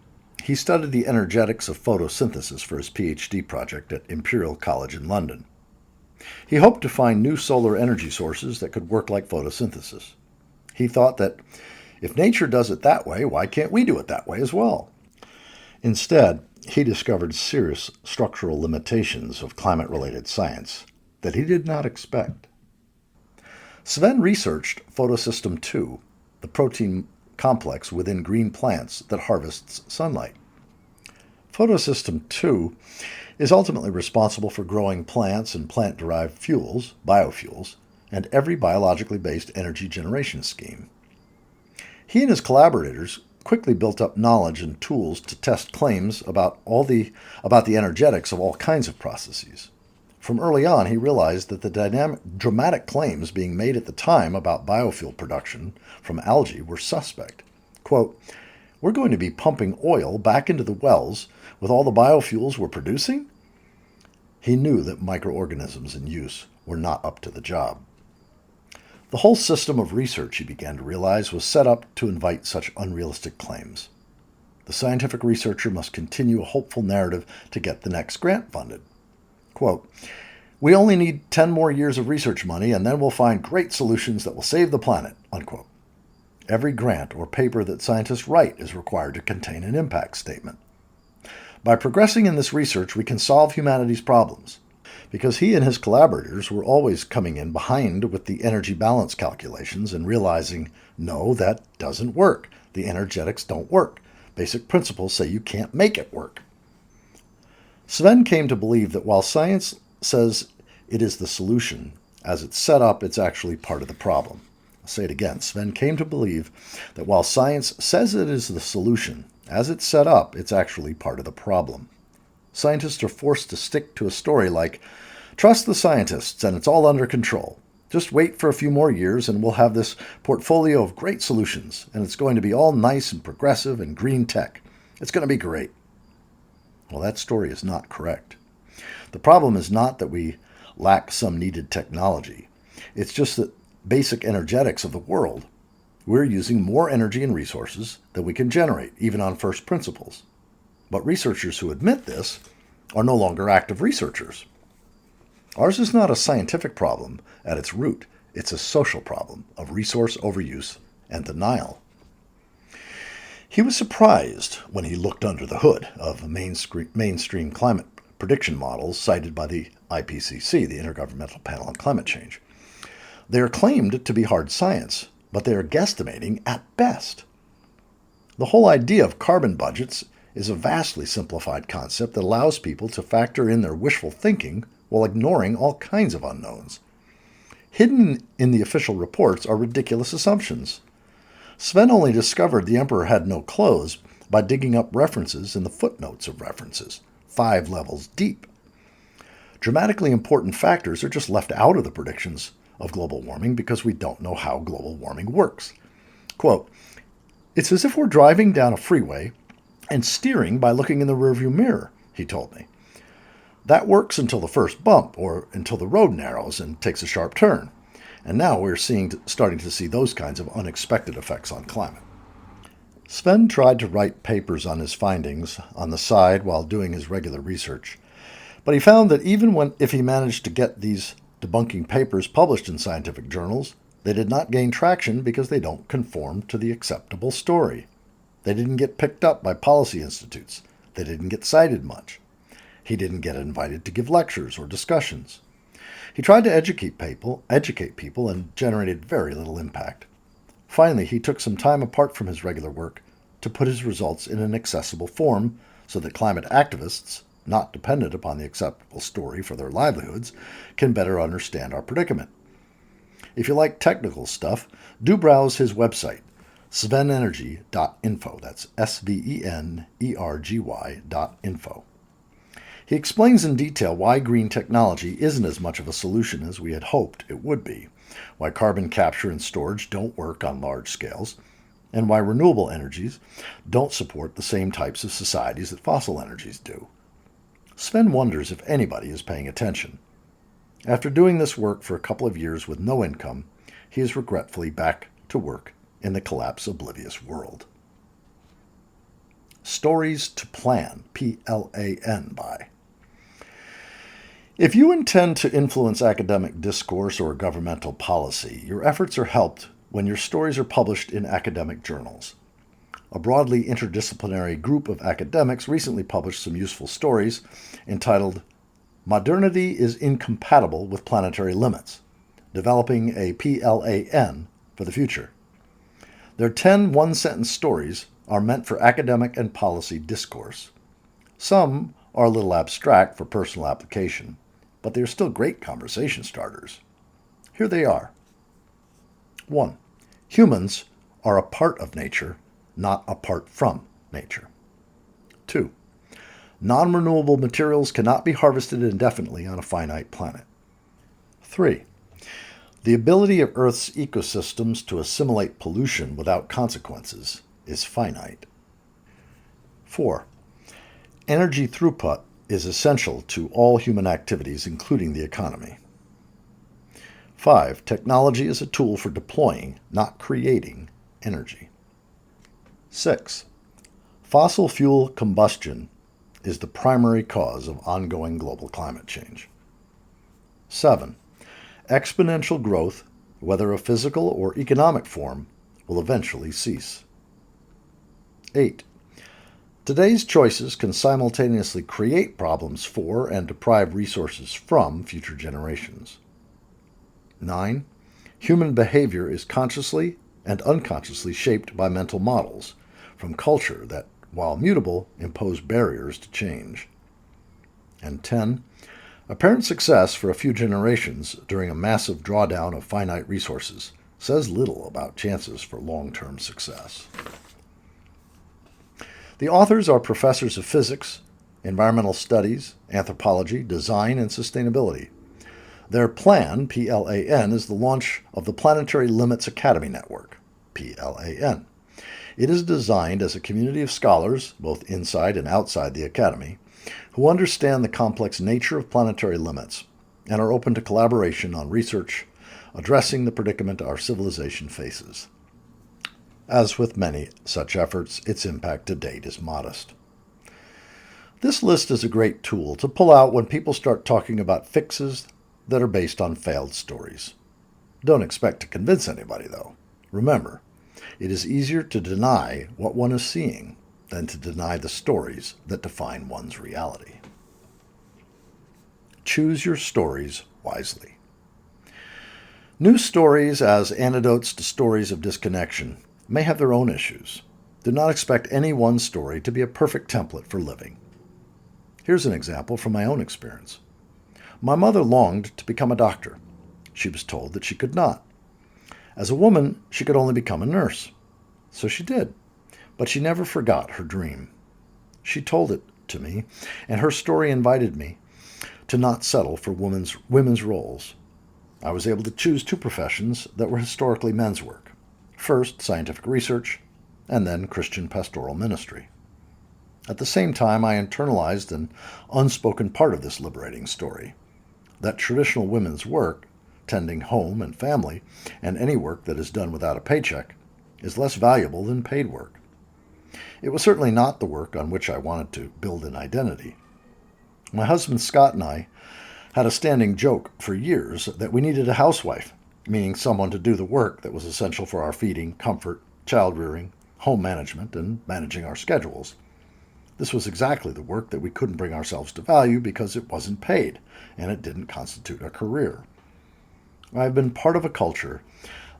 Speaker 1: He studied the energetics of photosynthesis for his PhD project at Imperial College in London. He hoped to find new solar energy sources that could work like photosynthesis. He thought that if nature does it that way, why can't we do it that way as well? Instead, he discovered serious structural limitations of climate-related science that he did not expect. Sven researched photosystem II, the protein complex within green plants that harvests sunlight. Photosystem II is ultimately responsible for growing plants and plant-derived fuels, biofuels, and every biologically based energy generation scheme. He and his collaborators quickly built up knowledge and tools to test claims about the energetics of all kinds of processes. From early on, he realized that the dramatic claims being made at the time about biofuel production from algae were suspect. Quote, "We're going to be pumping oil back into the wells with all the biofuels we're producing?" He knew that microorganisms in use were not up to the job. The whole system of research, he began to realize, was set up to invite such unrealistic claims. The scientific researcher must continue a hopeful narrative to get the next grant funded. Quote, "We only need 10 more years of research money, and then we'll find great solutions that will save the planet." Unquote. Every grant or paper that scientists write is required to contain an impact statement. By progressing in this research, we can solve humanity's problems. Because he and his collaborators were always coming in behind with the energy balance calculations and realizing, no, that doesn't work. The energetics don't work. Basic principles say you can't make it work. Sven came to believe that while science says it is the solution, as it's set up, it's actually part of the problem. I'll say it again. Sven came to believe that while science says it is the solution, as it's set up, it's actually part of the problem. Scientists are forced to stick to a story like, "Trust the scientists and it's all under control. Just wait for a few more years and we'll have this portfolio of great solutions and it's going to be all nice and progressive and green tech. It's going to be great." Well, that story is not correct. The problem is not that we lack some needed technology. It's just that basic energetics of the world, we're using more energy and resources than we can generate, even on first principles. But researchers who admit this are no longer active researchers. Ours is not a scientific problem at its root. It's a social problem of resource overuse and denial. He was surprised when he looked under the hood of mainstream climate prediction models cited by the IPCC, the Intergovernmental Panel on Climate Change. They are claimed to be hard science, but they are guesstimating at best. The whole idea of carbon budgets is a vastly simplified concept that allows people to factor in their wishful thinking while ignoring all kinds of unknowns. Hidden in the official reports are ridiculous assumptions. Sven only discovered the emperor had no clothes by digging up references in the footnotes of references, 5 levels deep. Dramatically important factors are just left out of the predictions of global warming because we don't know how global warming works. Quote, "It's as if we're driving down a freeway and steering by looking in the rearview mirror," he told me. "That works until the first bump or until the road narrows and takes a sharp turn. And now we're starting to see those kinds of unexpected effects on climate." Sven tried to write papers on his findings on the side while doing his regular research, but he found that even if he managed to get these debunking papers published in scientific journals, they did not gain traction because they don't conform to the acceptable story. They didn't get picked up by policy institutes. They didn't get cited much. He didn't get invited to give lectures or discussions. He tried to educate people and generated very little impact. Finally, he took some time apart from his regular work to put his results in an accessible form so that climate activists, not dependent upon the acceptable story for their livelihoods, can better understand our predicament. If you like technical stuff, do browse his website, svenergy.info. That's SVENERGY.info. He explains in detail why green technology isn't as much of a solution as we had hoped it would be, why carbon capture and storage don't work on large scales, and why renewable energies don't support the same types of societies that fossil energies do. Sven wonders if anybody is paying attention. After doing this work for a couple of years with no income, he is regretfully back to work in the collapse-oblivious world. Stories to Plan, P-L-A-N, by. If you intend to influence academic discourse or governmental policy, your efforts are helped when your stories are published in academic journals. A broadly interdisciplinary group of academics recently published some useful stories entitled "Modernity is Incompatible with Planetary Limits, Developing a PLAN for the Future." Their 10 one-sentence stories are meant for academic and policy discourse. Some are a little abstract for personal application, but they are still great conversation starters. Here they are. 1. Humans are a part of nature, not apart from nature. 2. Non-renewable materials cannot be harvested indefinitely on a finite planet. 3. The ability of Earth's ecosystems to assimilate pollution without consequences is finite. 4. Energy throughput is essential to all human activities, including the economy. 5. Technology is a tool for deploying, not creating, energy. 6. Fossil fuel combustion is the primary cause of ongoing global climate change. 7. Exponential growth, whether of physical or economic form, will eventually cease. 8. Today's choices can simultaneously create problems for and deprive resources from future generations. 9. Human behavior is consciously and unconsciously shaped by mental models from culture that, while mutable, impose barriers to change. And 10. Apparent success for a few generations during a massive drawdown of finite resources says little about chances for long-term success. The authors are professors of physics, environmental studies, anthropology, design, and sustainability. Their plan, PLAN, is the launch of the Planetary Limits Academy Network, PLAN. It is designed as a community of scholars, both inside and outside the Academy, who understand the complex nature of planetary limits and are open to collaboration on research addressing the predicament our civilization faces. As with many such efforts, its impact to date is modest. This list is a great tool to pull out when people start talking about fixes that are based on failed stories. Don't expect to convince anybody, though. Remember, it is easier to deny what one is seeing than to deny the stories that define one's reality. Choose your stories wisely. News stories as antidotes to stories of disconnection may have their own issues. Do not expect any one story to be a perfect template for living. Here's an example from my own experience. My mother longed to become a doctor. She was told that she could not. As a woman, she could only become a nurse. So she did, but she never forgot her dream. She told it to me, and her story invited me to not settle for women's roles. I was able to choose two professions that were historically men's work. First, scientific research, and then Christian pastoral ministry. At the same time, I internalized an unspoken part of this liberating story, that traditional women's work, tending home and family, and any work that is done without a paycheck, is less valuable than paid work. It was certainly not the work on which I wanted to build an identity. My husband Scott and I had a standing joke for years that we needed a housewife, meaning someone to do the work that was essential for our feeding, comfort, child rearing, home management, and managing our schedules. This was exactly the work that we couldn't bring ourselves to value because it wasn't paid, and it didn't constitute a career. I've been part of a culture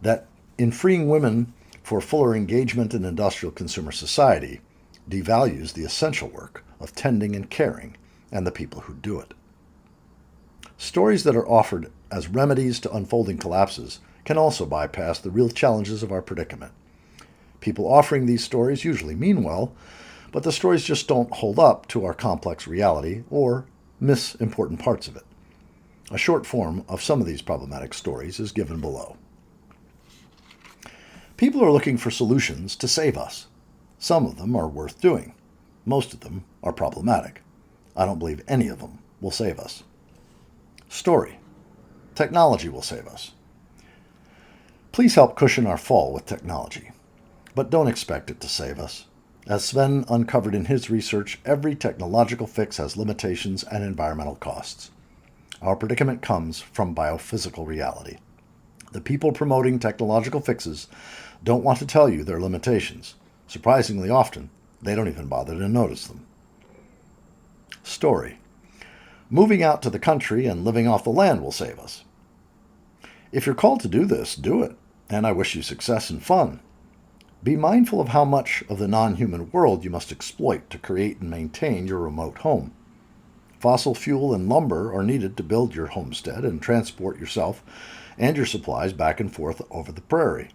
Speaker 1: that, in freeing women for fuller engagement in industrial consumer society, devalues the essential work of tending and caring and the people who do it. Stories that are offered as remedies to unfolding collapses can also bypass the real challenges of our predicament. People offering these stories usually mean well, but the stories just don't hold up to our complex reality or miss important parts of it. A short form of some of these problematic stories is given below. People are looking for solutions to save us. Some of them are worth doing. Most of them are problematic. I don't believe any of them will save us. Story. Technology will save us. Please help cushion our fall with technology, but don't expect it to save us. As Sven uncovered in his research, every technological fix has limitations and environmental costs. Our predicament comes from biophysical reality. The people promoting technological fixes don't want to tell you their limitations. Surprisingly often, they don't even bother to notice them. Story. Moving out to the country and living off the land will save us. If you're called to do this, do it, and I wish you success and fun. Be mindful of how much of the non-human world you must exploit to create and maintain your remote home. Fossil fuel and lumber are needed to build your homestead and transport yourself and your supplies back and forth over the prairie.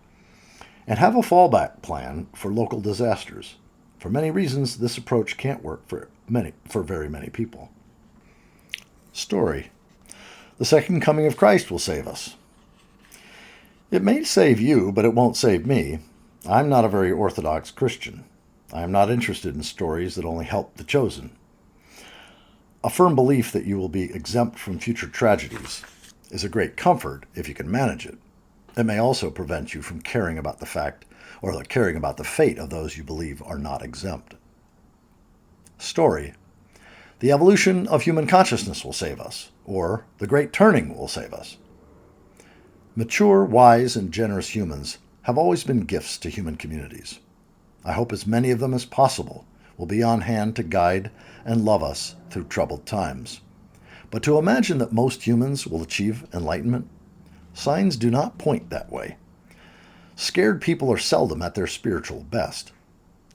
Speaker 1: And have a fallback plan for local disasters. For many reasons, this approach can't work for very many people. Story. The second coming of Christ will save us. It may save you, but it won't save me. I'm not a very orthodox Christian. I am not interested in stories that only help the chosen. A firm belief that you will be exempt from future tragedies is a great comfort if you can manage it. It may also prevent you from caring about the fate of those you believe are not exempt. Story. The evolution of human consciousness will save us, or the Great Turning will save us. Mature, wise, and generous humans have always been gifts to human communities. I hope as many of them as possible will be on hand to guide and love us through troubled times. But to imagine that most humans will achieve enlightenment, signs do not point that way. Scared people are seldom at their spiritual best.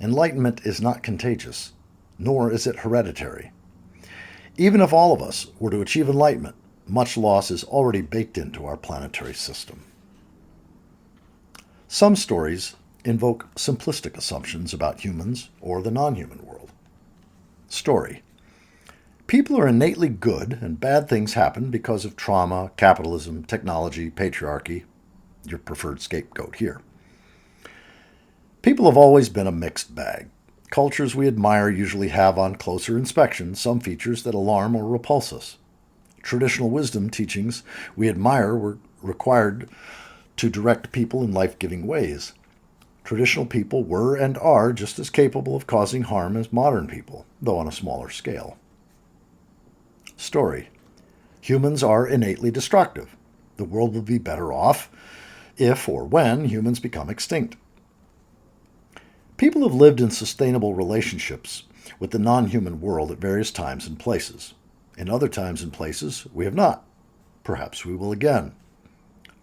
Speaker 1: Enlightenment is not contagious, nor is it hereditary. Even if all of us were to achieve enlightenment, much loss is already baked into our planetary system. Some stories invoke simplistic assumptions about humans or the non-human world. Story. People are innately good and bad things happen because of trauma, capitalism, technology, patriarchy. Your preferred scapegoat here. People have always been a mixed bag. Cultures we admire usually have on closer inspection some features that alarm or repulse us. Traditional wisdom teachings we admire were required to direct people in life-giving ways. Traditional people were and are just as capable of causing harm as modern people, though on a smaller scale. Story. Humans are innately destructive. The world will be better off if or when humans become extinct. People have lived in sustainable relationships with the non-human world at various times and places. In other times and places, we have not. Perhaps we will again.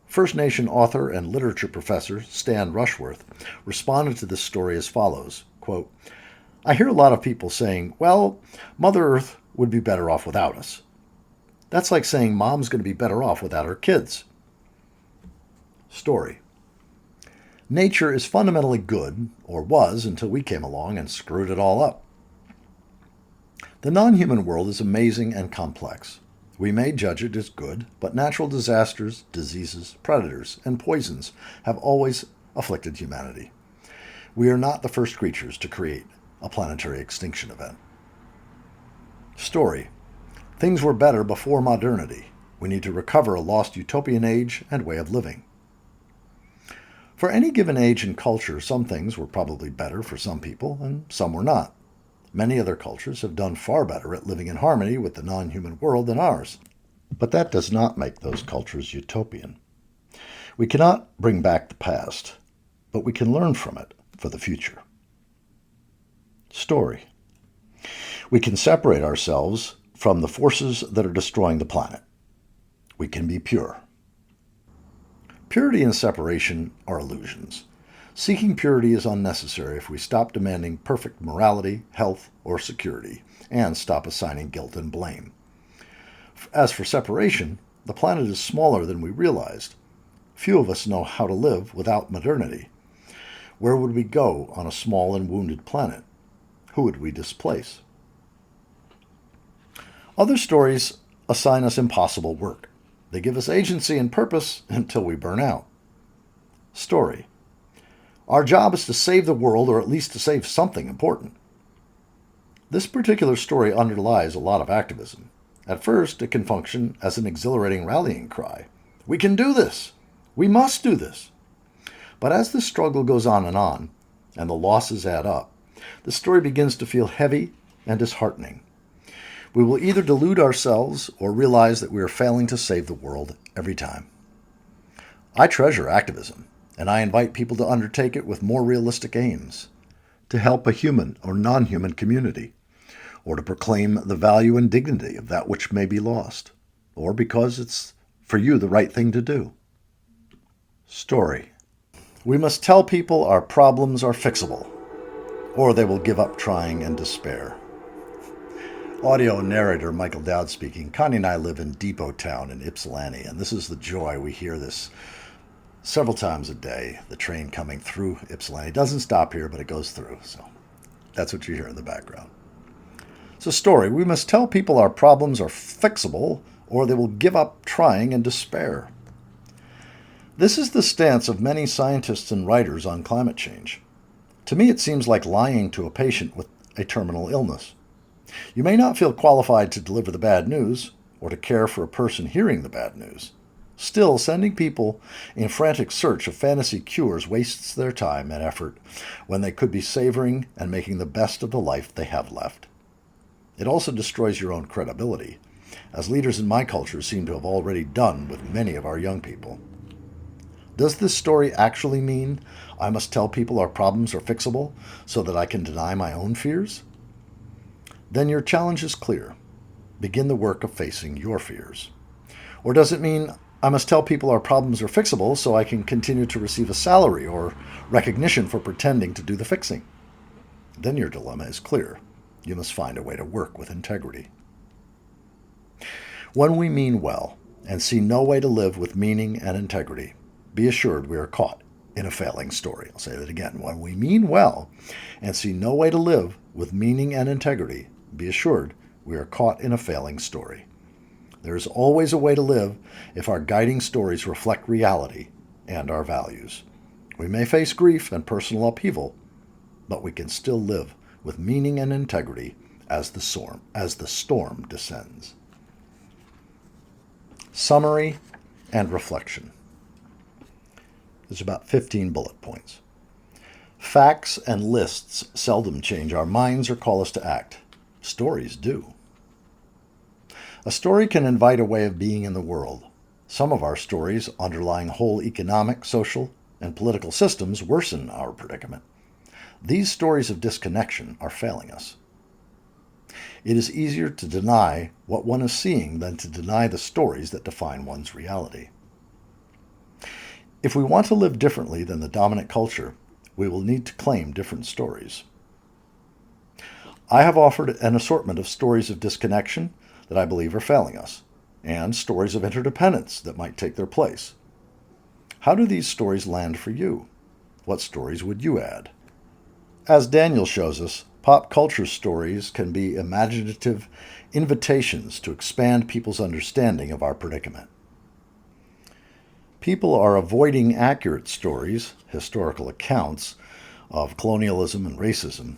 Speaker 1: First Nation author and literature professor Stan Rushworth responded to this story as follows, quote, I hear a lot of people saying, well, Mother Earth would be better off without us. That's like saying Mom's going to be better off without her kids. Story. Nature is fundamentally good, or was until we came along and screwed it all up. The non-human world is amazing and complex. We may judge it as good, but natural disasters, diseases, predators, and poisons have always afflicted humanity. We are not the first creatures to create a planetary extinction event. Story. Things were better before modernity. We need to recover a lost utopian age and way of living. For any given age and culture, some things were probably better for some people, and some were not. Many other cultures have done far better at living in harmony with the non-human world than ours. But that does not make those cultures utopian. We cannot bring back the past, but we can learn from it for the future. Story. We can separate ourselves from the forces that are destroying the planet. We can be pure. Purity and separation are illusions. Seeking purity is unnecessary if we stop demanding perfect morality, health, or security, and stop assigning guilt and blame. As for separation, the planet is smaller than we realized. Few of us know how to live without modernity. Where would we go on a small and wounded planet? Who would we displace? Other stories assign us impossible work. They give us agency and purpose until we burn out. Story. Our job is to save the world, or at least to save something important. This particular story underlies a lot of activism. At first, it can function as an exhilarating rallying cry. We can do this! We must do this! But as the struggle goes on, and the losses add up, the story begins to feel heavy and disheartening. We will either delude ourselves or realize that we are failing to save the world every time. I treasure activism, and I invite people to undertake it with more realistic aims, to help a human or non-human community, or to proclaim the value and dignity of that which may be lost, or because it's for you the right thing to do. Story. We must tell people our problems are fixable, or they will give up trying and despair. Audio narrator Michael Dowd speaking. Connie and I live in Depot Town in Ypsilanti, and this is the joy. We hear this several times a day. The train coming through Ypsilanti doesn't stop here, but it goes through. So that's what you hear in the background. It's a story. We must tell people our problems are fixable, or they will give up trying in despair. This is the stance of many scientists and writers on climate change. To me, it seems like lying to a patient with a terminal illness. You may not feel qualified to deliver the bad news or to care for a person hearing the bad news. Still, sending people in frantic search of fantasy cures wastes their time and effort when they could be savoring and making the best of the life they have left. It also destroys your own credibility, as leaders in my culture seem to have already done with many of our young people. Does this story actually mean I must tell people our problems are fixable so that I can deny my own fears? Then your challenge is clear. Begin the work of facing your fears. Or does it mean I must tell people our problems are fixable so I can continue to receive a salary or recognition for pretending to do the fixing? Then your dilemma is clear. You must find a way to work with integrity. When we mean well and see no way to live with meaning and integrity, be assured we are caught in a failing story. I'll say that again. When we mean well and see no way to live with meaning and integrity, be assured we are caught in a failing story. There is always a way to live if our guiding stories reflect reality and our values. We may face grief and personal upheaval, but we can still live with meaning and integrity as the storm descends. Summary and reflection. There's about 15 bullet points. Facts and lists seldom change our minds or call us to act. Stories do. A story can invite a way of being in the world. Some of our stories underlying whole economic, social, and political systems worsen our predicament. These stories of disconnection are failing us. It is easier to deny what one is seeing than to deny the stories that define one's reality. If we want to live differently than the dominant culture, we will need to claim different stories. I have offered an assortment of stories of disconnection that I believe are failing us, and stories of interdependence that might take their place. How do these stories land for you? What stories would you add? As Daniel shows us, pop culture stories can be imaginative invitations to expand people's understanding of our predicament. People are avoiding accurate stories, historical accounts of colonialism and racism,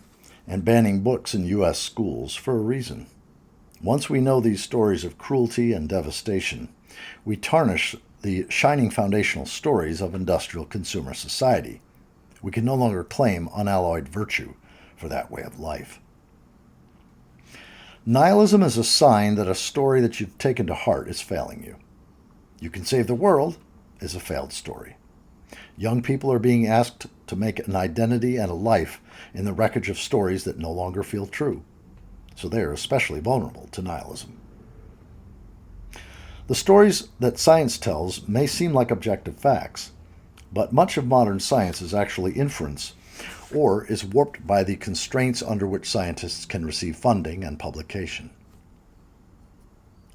Speaker 1: and banning books in U.S. schools for a reason. Once we know these stories of cruelty and devastation, we tarnish the shining foundational stories of industrial consumer society. We can no longer claim unalloyed virtue for that way of life. Nihilism is a sign that a story that you've taken to heart is failing you. You Can Save the World is a failed story. Young people are being asked to make an identity and a life in the wreckage of stories that no longer feel true, so they are especially vulnerable to nihilism. The stories that science tells may seem like objective facts, but much of modern science is actually inference or is warped by the constraints under which scientists can receive funding and publication.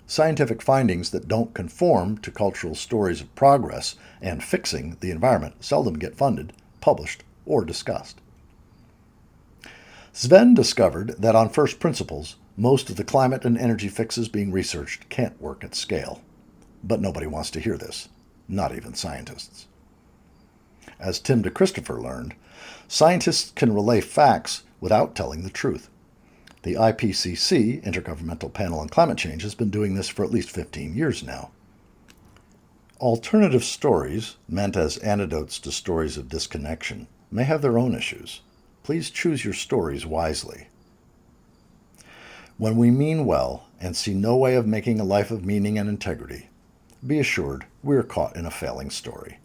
Speaker 1: Scientific findings that don't conform to cultural stories of progress and fixing the environment seldom get funded, published, or discussed. Sven discovered that on first principles, most of the climate and energy fixes being researched can't work at scale. But nobody wants to hear this, not even scientists. As Tim DeChristopher learned, scientists can relay facts without telling the truth. The IPCC, Intergovernmental Panel on Climate Change, has been doing this for at least 15 years now. Alternative stories, meant as antidotes to stories of disconnection, may have their own issues. Please choose your stories wisely. When we mean well and see no way of making a life of meaning and integrity, be assured we are caught in a failing story.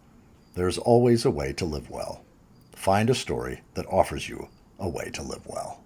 Speaker 1: There is always a way to live well. Find a story that offers you a way to live well.